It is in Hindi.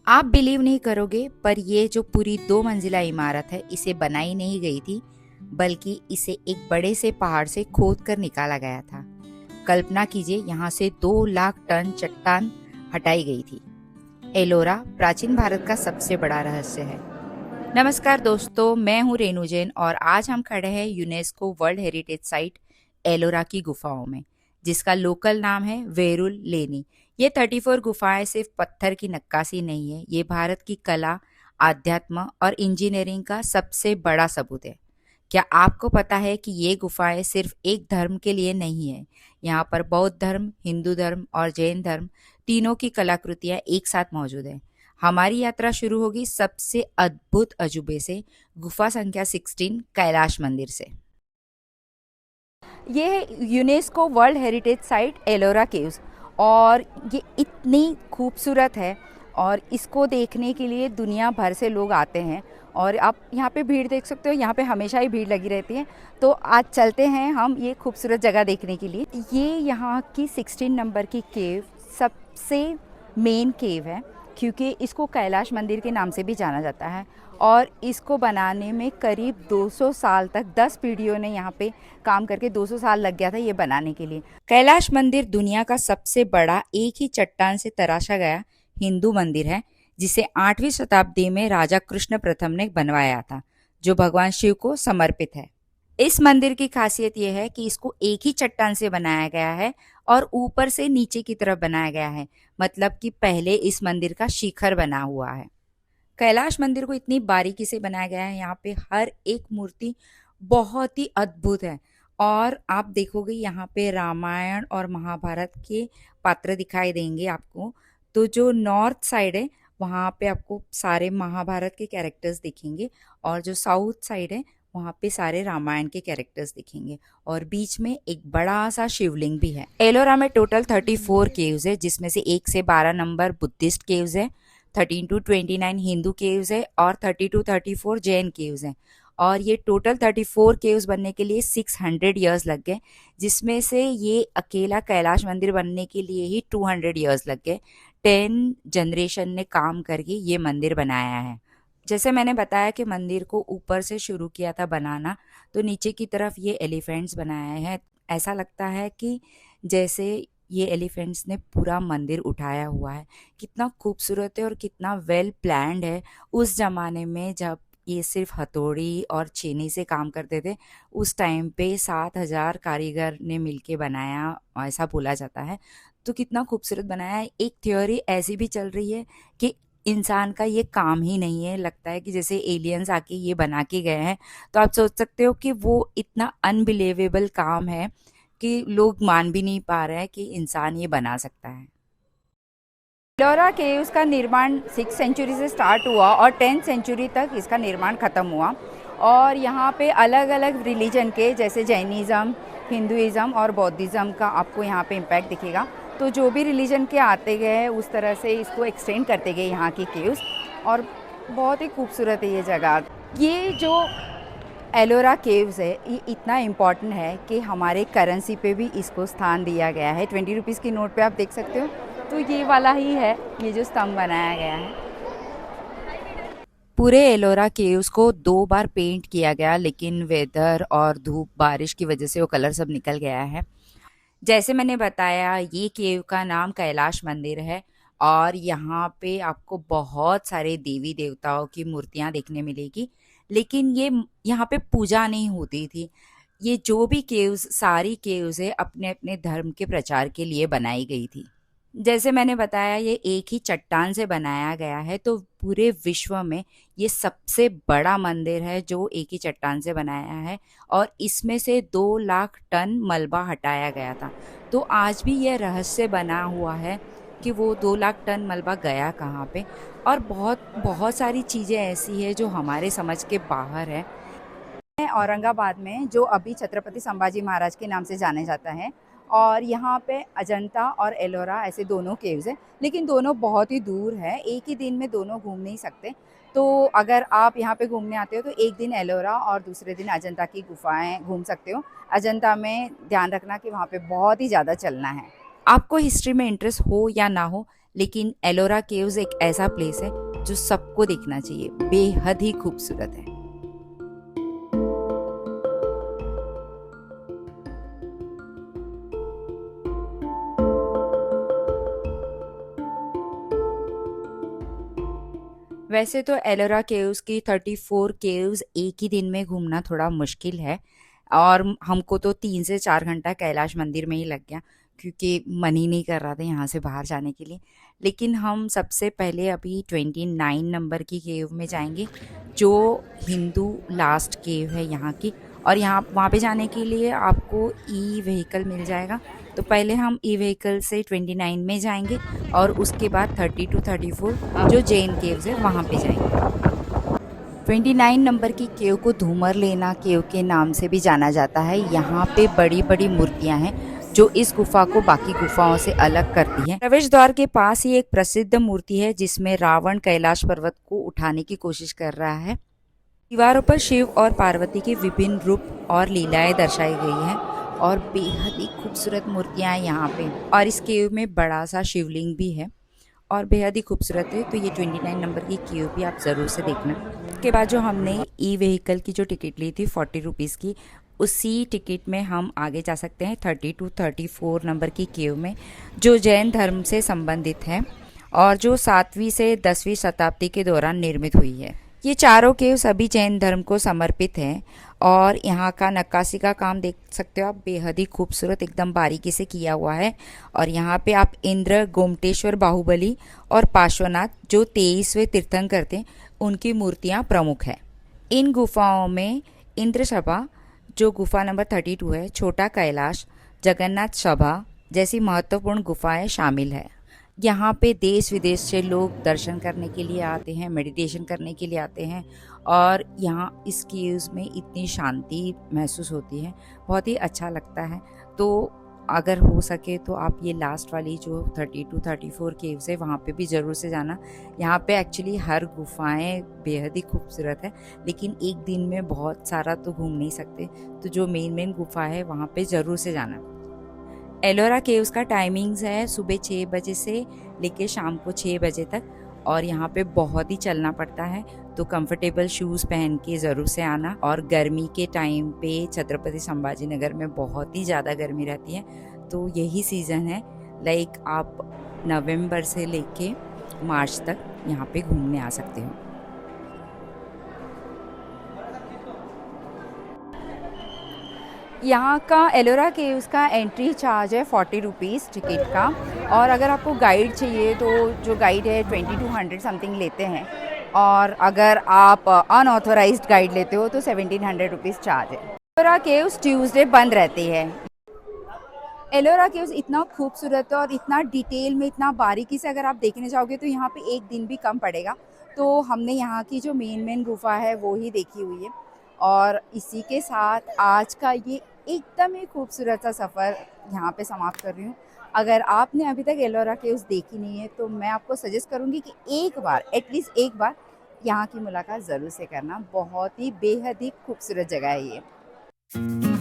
आप बिलीव नहीं करोगे, पर ये जो पूरी 2 मंजिला इमारत है, इसे बनाई नहीं गई थी, बल्कि इसे एक बड़े से पहाड़ से खोद कर निकाला गया था। कल्पना कीजिए, यहाँ से 2 लाख टन चट्टान हटाई गई थी। एलोरा प्राचीन भारत का सबसे बड़ा रहस्य है। नमस्कार दोस्तों, मैं हूँ रेणु जैन और आज हम खड़े हैं UNESCO world heritage site Ellora की गुफाओं में, जिसका लोकल नाम है वेरुल लेनी। ये 34 गुफाएं सिर्फ पत्थर की नक्काशी नहीं है, ये भारत की कला, आध्यात्म और इंजीनियरिंग का सबसे बड़ा सबूत है। क्या आपको पता है कि ये गुफाएं सिर्फ एक धर्म के लिए नहीं है? यहाँ पर बौद्ध धर्म, हिंदू धर्म और जैन धर्म तीनों की कलाकृतियां एक साथ मौजूद है। हमारी यात्रा शुरू होगी सबसे अद्भुत अजूबे से, गुफा संख्या 16 कैलाश मंदिर से। ये है UNESCO world heritage site Ellora caves और ये इतनी खूबसूरत है और इसको देखने के लिए दुनिया भर से लोग आते हैं। और आप यहाँ पे भीड़ देख सकते हो, यहाँ पे हमेशा ही भीड़ लगी रहती है। तो आज चलते हैं हम ये खूबसूरत जगह देखने के लिए। ये यहाँ की 16 नंबर की केव सबसे मेन केव है, क्योंकि इसको कैलाश मंदिर के नाम से भी जाना जाता है। और इसको बनाने में करीब 200 साल तक 10 पीढ़ियों ने यहाँ पे काम करके 200 साल लग गया था ये बनाने के लिए। कैलाश मंदिर दुनिया का सबसे बड़ा एक ही चट्टान से तराशा गया हिंदू मंदिर है, जिसे 8वीं शताब्दी में राजा कृष्ण प्रथम ने बनवाया था, जो भगवान शिव को समर्पित है। इस मंदिर की खासियत यह है कि इसको एक ही चट्टान से बनाया गया है और ऊपर से नीचे की तरफ बनाया गया है, मतलब कि पहले इस मंदिर का शिखर बना हुआ है। कैलाश मंदिर को इतनी बारीकी से बनाया गया है, यहाँ पे हर एक मूर्ति बहुत ही अद्भुत है। और आप देखोगे यहाँ पे रामायण और महाभारत के पात्र दिखाई देंगे आपको। तो जो नॉर्थ साइड है वहाँ पे आपको सारे महाभारत के कैरेक्टर्स दिखेंगे, और जो साउथ साइड है वहाँ पे सारे रामायण के कैरेक्टर्स दिखेंगे, और बीच में एक बड़ा सा शिवलिंग भी है। एलोरा में टोटल 34 केव्स है, जिसमें से 1 से 12 नंबर बुद्धिस्ट केव्स है, 13 to 29 हिंदू केव्स है और 30 to 34 जैन केव्स हैं। और ये टोटल 34 केव्स बनने के लिए 600 ईयर्स लग गए, जिसमें से ये अकेला कैलाश मंदिर बनने के लिए ही 200 ईयर्स लग गए। 10 जनरेशन ने काम करके ये मंदिर बनाया है। जैसे मैंने बताया कि मंदिर को ऊपर से शुरू किया था बनाना, तो नीचे की तरफ ये एलिफेंट्स बनाए हैं। ऐसा लगता है कि जैसे ये एलिफेंट्स ने पूरा मंदिर उठाया हुआ है। कितना खूबसूरत है और कितना वेल प्लान्ड है। उस ज़माने में जब ये सिर्फ हथौड़ी और छेनी से काम करते थे, उस टाइम पे 7,000 कारीगर ने मिलके बनाया, ऐसा बोला जाता है। तो कितना खूबसूरत बनाया है। एक थ्योरी ऐसी भी चल रही है कि इंसान का ये काम ही नहीं है, लगता है कि जैसे एलियंस आके ये बना के गए हैं। तो आप सोच सकते हो कि वो इतना अनबिलीवेबल काम है कि लोग मान भी नहीं पा रहे हैं कि इंसान ये बना सकता है। एलोरा केव्स का निर्माण 6th सेंचुरी से स्टार्ट हुआ और 10th सेंचुरी तक इसका निर्माण ख़त्म हुआ। और यहाँ पे अलग अलग रिलीजन के, जैसे जैनिज़्म, हिंदुइज़्म और बौद्धिज़्म का आपको यहाँ पे इम्पैक्ट दिखेगा। तो जो भी रिलीजन के आते गए हैं उस तरह से इसको एक्सटेंड करते गए यहाँ की केव्स। और बहुत ही खूबसूरत है ये जगह। ये जो एलोरा केव्स है ये इतना इम्पॉर्टेंट है कि हमारे करेंसी पे भी इसको स्थान दिया गया है। 20 रुपीज़ की नोट पे आप देख सकते हो, तो ये वाला ही है, ये जो स्तंभ बनाया गया है। पूरे एलोरा केव्स को 2 बार पेंट किया गया, लेकिन वेदर और धूप बारिश की वजह से वो कलर सब निकल गया है। जैसे मैंने बताया, ये केव का नाम कैलाश मंदिर है और यहाँ पे आपको बहुत सारे देवी देवताओं की मूर्तियाँ देखने मिलेगी, लेकिन ये यहाँ पे पूजा नहीं होती थी। ये जो भी केव्स, सारी केव्स है, अपने अपने धर्म के प्रचार के लिए बनाई गई थी। जैसे मैंने बताया, ये एक ही चट्टान से बनाया गया है, तो पूरे विश्व में ये सबसे बड़ा मंदिर है जो एक ही चट्टान से बनाया है। और इसमें से 2 लाख टन मलबा हटाया गया था। तो आज भी यह रहस्य बना हुआ है कि वो 2 लाख टन मलबा गया कहाँ पे। और बहुत बहुत सारी चीज़ें ऐसी है जो हमारे समझ के बाहर है। औरंगाबाद में, जो अभी छत्रपति संभाजी महाराज के नाम से जाने जाता है। और यहाँ पे अजंता और एलोरा ऐसे दोनों केव्स हैं, लेकिन दोनों बहुत ही दूर है, एक ही दिन में दोनों घूम नहीं सकते। तो अगर आप यहाँ पे घूमने आते हो तो एक दिन एलोरा और दूसरे दिन अजंता की गुफाएं घूम सकते हो। अजंता में ध्यान रखना कि वहाँ पे बहुत ही ज़्यादा चलना है। आपको हिस्ट्री में इंटरेस्ट हो या ना हो, लेकिन एलोरा केव्स एक ऐसा प्लेस है जो सबको देखना चाहिए, बेहद ही खूबसूरत है। वैसे तो एलोरा केव्स की 34 केव्स एक ही दिन में घूमना थोड़ा मुश्किल है, और हमको तो 3 से 4 घंटा कैलाश मंदिर में ही लग गया, क्योंकि मन ही नहीं कर रहा था यहाँ से बाहर जाने के लिए। लेकिन हम सबसे पहले अभी 29 नंबर की केव में जाएंगे, जो हिंदू लास्ट केव है यहाँ की। और यहाँ वहाँ पे जाने के लिए आपको ई व्हीकल मिल जाएगा। तो पहले हम ई व्हीकल से 29 में जाएंगे और उसके बाद 30 to 34 जो जैन केव्स है वहाँ पे जाएंगे। 29 नंबर की केव को धूमर लेना केव के नाम से भी जाना जाता है। यहाँ पे बड़ी बड़ी मूर्तियाँ हैं जो इस गुफा को बाकी गुफाओं से अलग करती हैं। प्रवेश द्वार के पास ही एक प्रसिद्ध मूर्ति है जिसमें रावण कैलाश पर्वत को उठाने की कोशिश कर रहा है। दीवारों पर शिव और पार्वती के विभिन्न रूप और लीलाएं दर्शाई गई हैं और बेहद ही खूबसूरत मूर्तियां हैं यहाँ पे। और इस केव में बड़ा सा शिवलिंग भी है और बेहद ही खूबसूरत है। तो ये 29 नंबर की केव भी आप ज़रूर से देखना। उसके बाद जो हमने ई व्हीकल की जो टिकट ली थी 40 रुपीज़ की, उसी टिकट में हम आगे जा सकते हैं 30 to 34 नंबर की केव में, जो जैन धर्म से संबंधित है और जो 7वीं से 10वीं शताब्दी के दौरान निर्मित हुई है। ये चारों केव सभी जैन धर्म को समर्पित हैं और यहाँ का नक्काशी का काम देख सकते हो आप, बेहद ही खूबसूरत एकदम बारीकी से किया हुआ है। और यहाँ पे आप इंद्र, गोमटेश्वर, बाहुबली और पार्श्वनाथ जो 23वें तीर्थंकर थे उनकी मूर्तियाँ प्रमुख है। इन गुफाओं में इंद्र सभा जो गुफा नंबर 32 है, छोटा कैलाश, जगन्नाथ सभा जैसी महत्वपूर्ण गुफाएं शामिल है। यहाँ पे देश विदेश से लोग दर्शन करने के लिए आते हैं, मेडिटेशन करने के लिए आते हैं और यहाँ इस केव्स में इतनी शांति महसूस होती है, बहुत ही अच्छा लगता है। तो अगर हो सके तो आप ये लास्ट वाली जो 30 to 34 केव्स है वहाँ पे भी ज़रूर से जाना। यहाँ पे एक्चुअली हर गुफाएं बेहद ही खूबसूरत है, लेकिन एक दिन में बहुत सारा तो घूम नहीं सकते, तो जो मेन गुफा है वहाँ पे ज़रूर से जाना। एलोरा केव्स का टाइमिंग्स है सुबह 6 बजे से लेके शाम को 6 बजे तक, और यहाँ पे बहुत ही चलना पड़ता है, तो कंफर्टेबल शूज़ पहन के ज़रूर से आना। और गर्मी के टाइम पे छत्रपति संभाजी नगर में बहुत ही ज़्यादा गर्मी रहती है, तो यही सीज़न है, लाइक आप नवंबर से लेके मार्च तक यहाँ पे घूमने आ सकते हो। यहाँ का एलोरा केव्स का एंट्री चार्ज है 40 रुपीज़ टिकट का, और अगर आपको गाइड चाहिए तो जो गाइड है 2200 समथिंग लेते हैं, और अगर आप अनऑथोराइज्ड गाइड लेते हो तो 1700 रुपीज़ चार्ज है। एलोरा केव्स ट्यूसडे बंद रहती है। एलोरा केव्स इतना खूबसूरत है और इतना डिटेल में, इतना बारीकी से अगर आप देखने जाओगे तो यहाँ पे एक दिन भी कम पड़ेगा। तो हमने यहाँ की जो मेन गुफा है वो ही देखी हुई है, और इसी के साथ आज का ये एकदम ही खूबसूरत सा सफ़र यहाँ पे समाप्त कर रही हूँ। अगर आपने अभी तक एलोरा केव्स देखी नहीं है तो मैं आपको सजेस्ट करूँगी कि एक बार, एटलीस्ट एक बार यहाँ की मुलाकात ज़रूर से करना। बहुत ही बेहद ही खूबसूरत जगह है ये।